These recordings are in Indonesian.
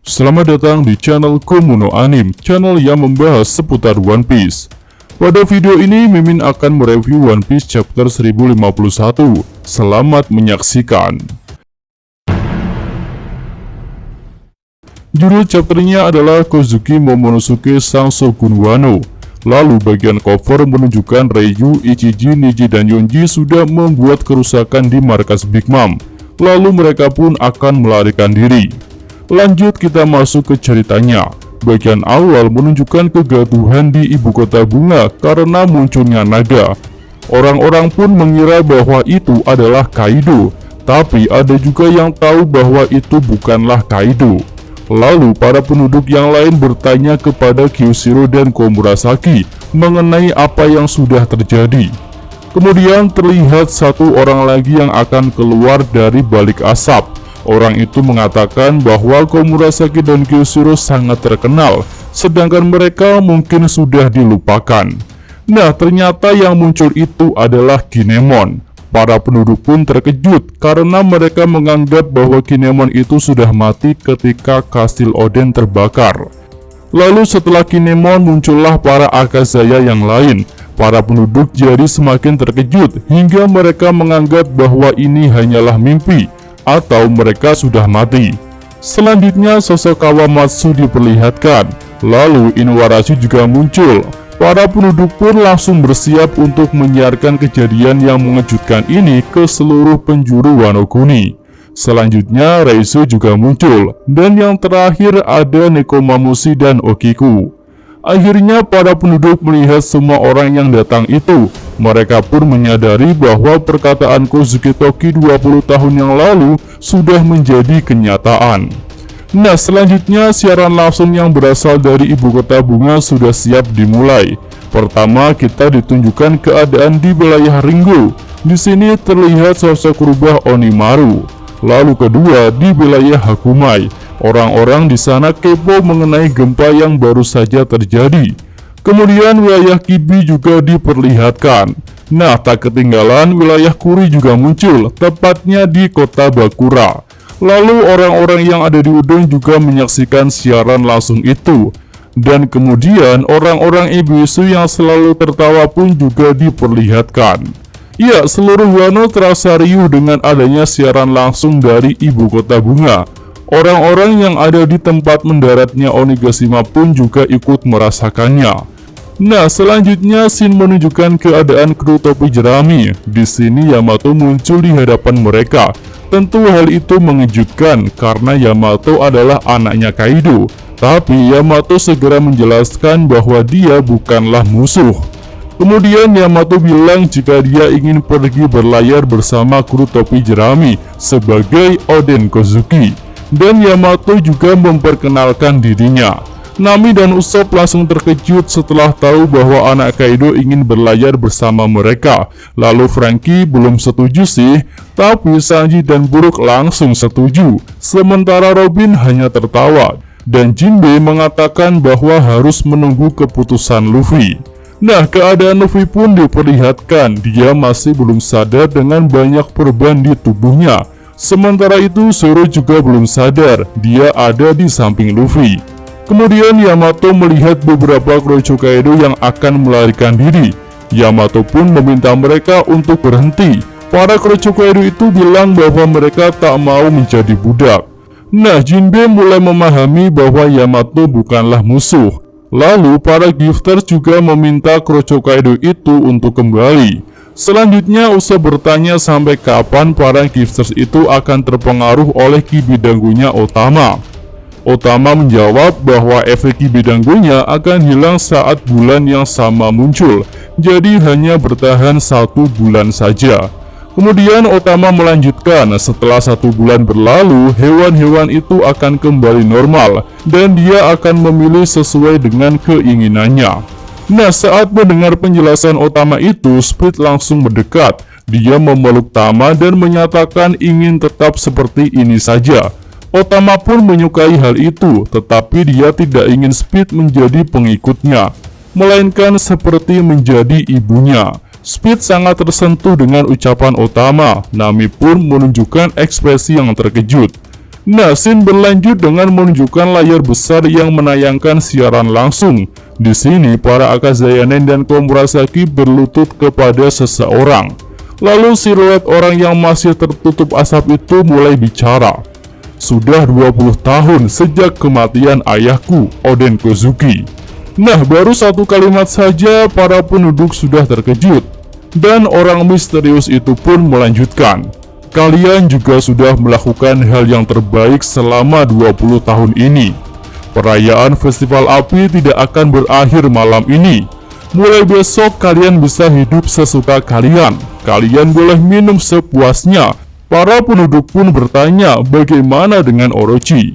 Selamat datang di channel Komuno Anime, channel yang membahas seputar One Piece. Pada video ini, Mimin akan mereview One Piece chapter 1051. Selamat menyaksikan. Judul chapternya adalah Kozuki Momonosuke Sang Shogun Wano. Lalu bagian cover menunjukkan Ryu, Ichiji, Niji, dan Yonji sudah membuat kerusakan di markas Big Mom. Lalu mereka pun akan melarikan diri. Lanjut kita masuk ke ceritanya. Bagian awal menunjukkan kegaduhan di ibu kota bunga karena munculnya naga. Orang-orang pun mengira bahwa itu adalah Kaido, tapi ada juga yang tahu bahwa itu bukanlah Kaido. Lalu para penduduk yang lain bertanya kepada Kyushiro dan Komurasaki mengenai apa yang sudah terjadi. Kemudian terlihat satu orang lagi yang akan keluar dari balik asap. Orang itu mengatakan bahwa Komurasaki dan Kyushiro sangat terkenal, sedangkan mereka mungkin sudah dilupakan. Nah, ternyata yang muncul itu adalah Kinemon. Para penduduk pun terkejut karena mereka menganggap bahwa Kinemon itu sudah mati ketika kastil Oden terbakar. Lalu setelah Kinemon muncullah para Akazaya yang lain. Para penduduk jadi semakin terkejut hingga mereka menganggap bahwa ini hanyalah mimpi atau mereka sudah mati. Selanjutnya sosok Kawamatsu diperlihatkan. Lalu Inuarashi juga muncul. Para penduduk pun langsung bersiap untuk menyiarkan kejadian yang mengejutkan ini ke seluruh penjuru Wano Kuni. Selanjutnya Reizo juga muncul. Dan yang terakhir ada Nekomamushi dan Okiku. Akhirnya para penduduk melihat semua orang yang datang itu. Mereka pun menyadari bahwa perkataan Kozuki Toki 20 tahun yang lalu sudah menjadi kenyataan. Nah, selanjutnya siaran langsung yang berasal dari ibu kota bunga sudah siap dimulai. Pertama, kita ditunjukkan keadaan di wilayah Ringo. Di sini terlihat sosok rubah Onimaru. Lalu kedua, di wilayah Hakumai. Orang-orang di sana kepo mengenai gempa yang baru saja terjadi. Kemudian wilayah Kibi juga diperlihatkan. Nah, tak ketinggalan wilayah Kuri juga muncul, tepatnya di kota Bakura. Lalu orang-orang yang ada di Udon juga menyaksikan siaran langsung itu. Dan kemudian orang-orang Ebisu yang selalu tertawa pun juga diperlihatkan. Ya, seluruh Wano terasa riuh dengan adanya siaran langsung dari ibu kota bunga. Orang-orang yang ada di tempat mendaratnya Onigashima pun juga ikut merasakannya. Nah, selanjutnya scene menunjukkan keadaan kru topi jerami. Di sini Yamato muncul di hadapan mereka. Tentu hal itu mengejutkan karena Yamato adalah anaknya Kaido. Tapi Yamato segera menjelaskan bahwa dia bukanlah musuh. Kemudian Yamato bilang jika dia ingin pergi berlayar bersama kru topi jerami sebagai Oden Kozuki. Dan Yamato juga memperkenalkan dirinya. Nami dan Usopp langsung terkejut setelah tahu bahwa anak Kaido ingin berlayar bersama mereka. Lalu Franky belum setuju sih, tapi Sanji dan Brook langsung setuju. Sementara Robin hanya tertawa. Dan Jinbe mengatakan bahwa harus menunggu keputusan Luffy. Nah, keadaan Luffy pun diperlihatkan. Dia masih belum sadar dengan banyak perban di tubuhnya. Sementara itu Zoro juga belum sadar, dia ada di samping Luffy. Kemudian Yamato melihat beberapa Krouchou Kaido yang akan melarikan diri. Yamato pun meminta mereka untuk berhenti. Para Krouchou Kaido itu bilang bahwa mereka tak mau menjadi budak. Nah, Jinbe mulai memahami bahwa Yamato bukanlah musuh. Lalu para gifters juga meminta Krouchou Kaido itu untuk kembali. Selanjutnya Usopp bertanya sampai kapan para gifters itu akan terpengaruh oleh ki bidanggunya Otama. Otama menjawab bahwa efek ki bidanggunya akan hilang saat bulan yang sama muncul, jadi hanya bertahan 1 bulan saja. Kemudian Otama melanjutkan, setelah 1 bulan berlalu, hewan-hewan itu akan kembali normal, dan dia akan memilih sesuai dengan keinginannya. Nah, saat mendengar penjelasan Otama itu, Split langsung mendekat. Dia memeluk Tama dan menyatakan ingin tetap seperti ini saja. Otama pun menyukai hal itu, tetapi dia tidak ingin Split menjadi pengikutnya, melainkan seperti menjadi ibunya. Speed sangat tersentuh dengan ucapan Otama. Nami pun menunjukkan ekspresi yang terkejut. Nah, scene berlanjut dengan menunjukkan layar besar yang menayangkan siaran langsung. Di sini, para Akazayanen dan Komurasaki berlutut kepada seseorang. Lalu siluet orang yang masih tertutup asap itu mulai bicara. Sudah 20 tahun sejak kematian ayahku, Oden Kozuki. Nah, baru satu kalimat saja para penduduk sudah terkejut. Dan orang misterius itu pun melanjutkan. Kalian juga sudah melakukan hal yang terbaik selama 20 tahun ini. Perayaan Festival Api tidak akan berakhir malam ini. Mulai besok kalian bisa hidup sesuka kalian. Kalian boleh minum sepuasnya. Para penduduk pun bertanya bagaimana dengan Orochi.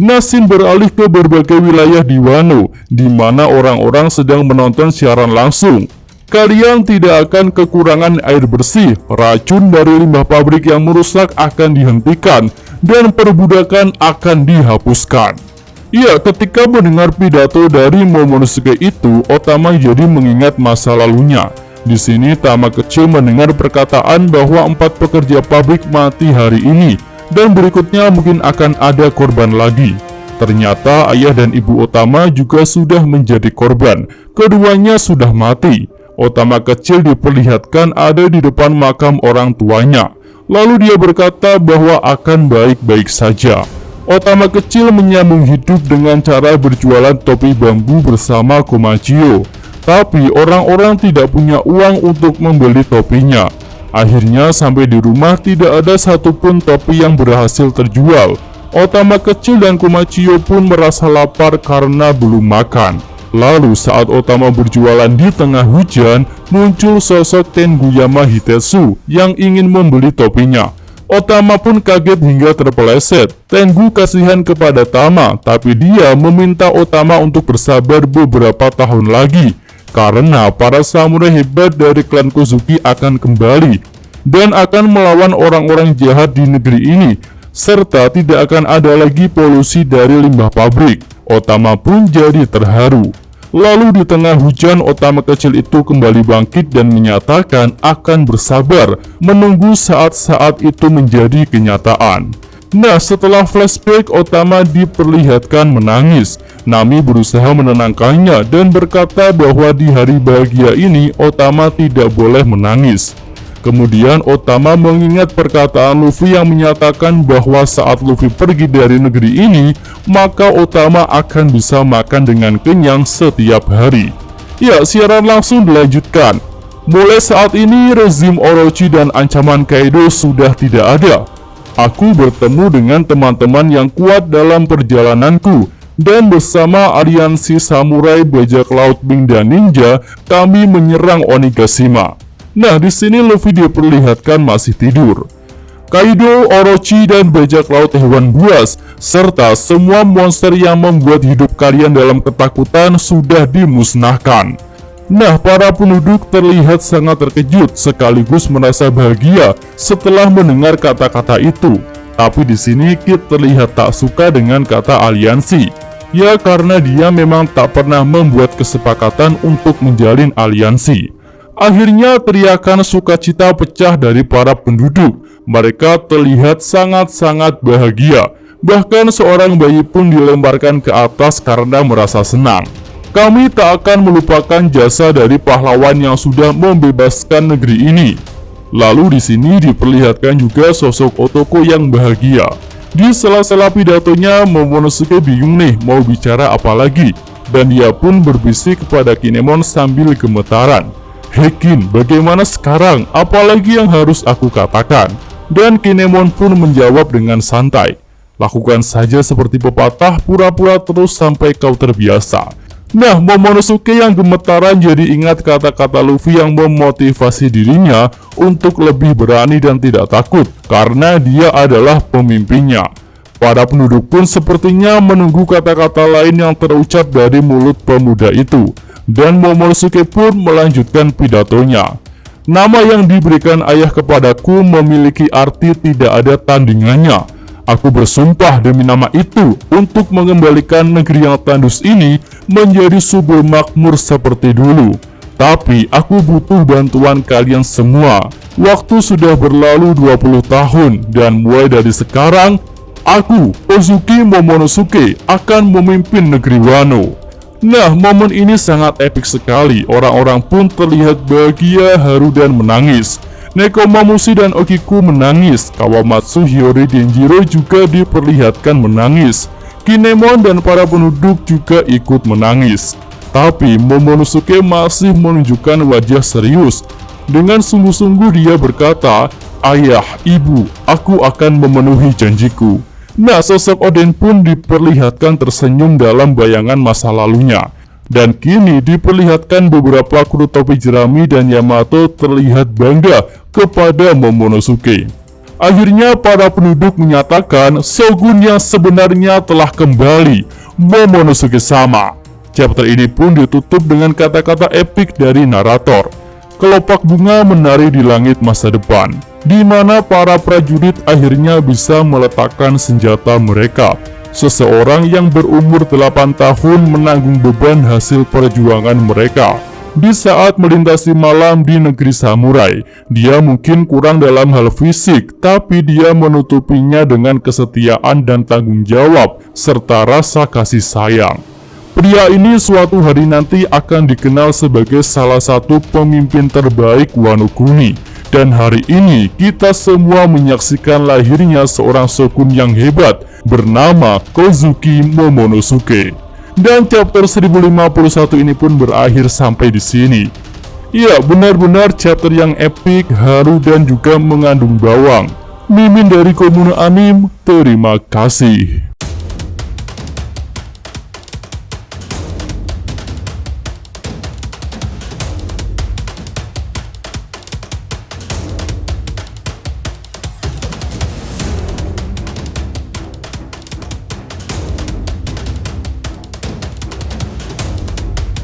Nasin beralih ke berbagai wilayah di Wano, di mana orang-orang sedang menonton siaran langsung. Kalian tidak akan kekurangan air bersih, racun dari limbah pabrik yang merusak akan dihentikan, dan perbudakan akan dihapuskan. Ya, ketika mendengar pidato dari Momonosuke itu, Otama jadi mengingat masa lalunya. Di sini Tama kecil mendengar perkataan bahwa 4 pekerja pabrik mati hari ini, dan berikutnya mungkin akan ada korban lagi. Ternyata ayah dan ibu Otama juga sudah menjadi korban. Keduanya sudah mati. Otama kecil diperlihatkan ada di depan makam orang tuanya. Lalu dia berkata bahwa akan baik-baik saja. Otama kecil menyambung hidup dengan cara berjualan topi bambu bersama Komachio. Tapi orang-orang tidak punya uang untuk membeli topinya. Akhirnya sampai di rumah tidak ada satupun topi yang berhasil terjual. Otama kecil dan Komachio pun merasa lapar karena belum makan. Lalu saat Otama berjualan di tengah hujan, muncul sosok Tenguyama Hitetsu yang ingin membeli topinya. Otama pun kaget hingga terpeleset. Tengu kasihan kepada Tama, tapi dia meminta Otama untuk bersabar beberapa tahun lagi. Karena para samurai hebat dari klan Kozuki akan kembali dan akan melawan orang-orang jahat di negeri ini, serta tidak akan ada lagi polusi dari limbah pabrik. Otama pun jadi terharu. Lalu di tengah hujan, Otama kecil itu kembali bangkit dan menyatakan akan bersabar menunggu saat-saat itu menjadi kenyataan. Nah, setelah flashback, Otama diperlihatkan menangis. Nami berusaha menenangkannya dan berkata bahwa di hari bahagia ini Otama tidak boleh menangis. Kemudian Otama mengingat perkataan Luffy yang menyatakan bahwa saat Luffy pergi dari negeri ini, maka Otama akan bisa makan dengan kenyang setiap hari. Ya, siaran langsung dilanjutkan. Mulai saat ini, rezim Orochi dan ancaman Kaido sudah tidak ada. Aku bertemu dengan teman-teman yang kuat dalam perjalananku, dan bersama aliansi samurai, bajak laut, Bing dan ninja, kami menyerang Onigashima. Nah, di sini Luffy diperlihatkan masih tidur. Kaido, Orochi, dan bajak laut hewan buas, serta semua monster yang membuat hidup kalian dalam ketakutan sudah dimusnahkan. Nah, para penduduk terlihat sangat terkejut sekaligus merasa bahagia setelah mendengar kata-kata itu. Tapi di sini Kid terlihat tak suka dengan kata aliansi. Ya, karena dia memang tak pernah membuat kesepakatan untuk menjalin aliansi. Akhirnya teriakan sukacita pecah dari para penduduk. Mereka terlihat sangat-sangat bahagia. Bahkan seorang bayi pun dilemparkan ke atas karena merasa senang. Kami tak akan melupakan jasa dari pahlawan yang sudah membebaskan negeri ini. Lalu di sini diperlihatkan juga sosok Otoko yang bahagia. Di sela-sela pidatonya, Momonosuke bingung nih mau bicara apa lagi. Dan dia pun berbisik kepada Kinemon sambil gemetaran. Hekin, bagaimana sekarang? Apalagi yang harus aku katakan? Dan Kinemon pun menjawab dengan santai. Lakukan saja seperti pepatah, pura-pura terus sampai kau terbiasa. Nah, Momonosuke yang gemetaran jadi ingat kata-kata Luffy yang memotivasi dirinya untuk lebih berani dan tidak takut, karena dia adalah pemimpinnya. Para penduduk pun sepertinya menunggu kata-kata lain yang terucap dari mulut pemuda itu. Dan Momonosuke pun melanjutkan pidatonya. Nama yang diberikan ayah kepadaku memiliki arti tidak ada tandingannya. Aku bersumpah demi nama itu untuk mengembalikan negeri yang tandus ini menjadi subur makmur seperti dulu. Tapi aku butuh bantuan kalian semua. Waktu sudah berlalu 20 tahun dan mulai dari sekarang, aku, Ozuki Momonosuke, akan memimpin negeri Wano. Nah, momen ini sangat epik sekali. Orang-orang pun terlihat bahagia, haru, dan menangis. Nekomamushi dan Okiku menangis. Kawamatsu, Hiyori, Denjiro juga diperlihatkan menangis. Kinemon dan para penduduk juga ikut menangis. Tapi Momonosuke masih menunjukkan wajah serius. Dengan sungguh-sungguh dia berkata, "Ayah, ibu, aku akan memenuhi janjiku." Nah, sosok Oden pun diperlihatkan tersenyum dalam bayangan masa lalunya. Dan kini diperlihatkan beberapa kru topi jerami dan Yamato terlihat bangga kepada Momonosuke. Akhirnya para penduduk menyatakan Shogun yang sebenarnya telah kembali, Momonosuke sama. Chapter ini pun ditutup dengan kata-kata epik dari narator. Kelopak bunga menari di langit masa depan, di mana para prajurit akhirnya bisa meletakkan senjata mereka. Seseorang yang berumur 8 tahun menanggung beban hasil perjuangan mereka. Di saat melintasi malam di negeri samurai, dia mungkin kurang dalam hal fisik, tapi dia menutupinya dengan kesetiaan dan tanggung jawab, serta rasa kasih sayang. Pria ini suatu hari nanti akan dikenal sebagai salah satu pemimpin terbaik Wano Kuni. Dan hari ini kita semua menyaksikan lahirnya seorang shogun yang hebat bernama Kozuki Momonosuke. Dan chapter 1051 ini pun berakhir sampai di sini. Ya, benar-benar chapter yang epik, haru, dan juga mengandung bawang. Mimin dari Komuno Anime, terima kasih.